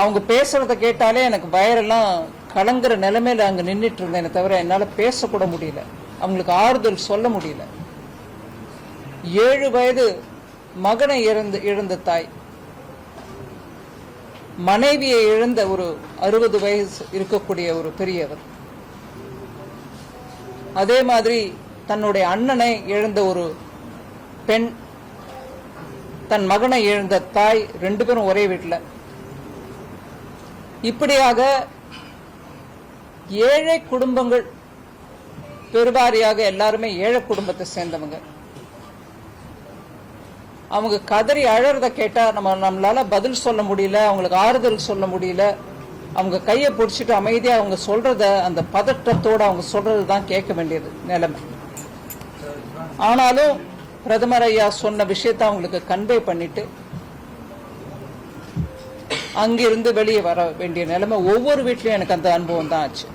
அவங்க பேசுறத கேட்டாலே எனக்கு வயரெல்லாம் கலங்குற நிலைமையில அங்க நின்றுட்டு இருந்தேன் தவிர என்னால பேசக்கூட முடியல, அவங்களுக்கு ஆறுதல் சொல்ல முடியல. 7 வயது மகனை இழந்த தாய், மனைவியை இழந்த ஒரு 60 வயசு இருக்கக்கூடிய ஒரு பெரியவர், அதே மாதிரி தன்னுடைய அண்ணனை இழந்த ஒரு பெண், தன் மகனை இழந்த தாய், 2 பேரும் ஒரே வீட்டில். இப்படியாக ஏழை குடும்பங்கள், பெருவாரியாக எல்லாருமே ஏழை குடும்பத்தை சேர்ந்தவங்க. அவங்க கதறி அழறத கேட்டா நம்மளால பதில் சொல்ல முடியல, அவங்களுக்கு ஆறுதல் சொல்ல முடியல. அவங்க கையை பிடிச்சிட்டு அமைதியா அவங்க சொல்றத, அந்த பதற்றத்தோட அவங்க சொல்றதுதான் கேட்க வேண்டியது நிலைமை. ஆனாலும் பிரதமர் ஐயா சொன்ன விஷயத்த அவங்களுக்கு கன்வே பண்ணிட்டு அங்கிருந்து வெளியே வர வேண்டிய நிலைமை ஒவ்வொரு வீட்லயும் எனக்கு அந்த அனுபவம் தான் ஆச்சு.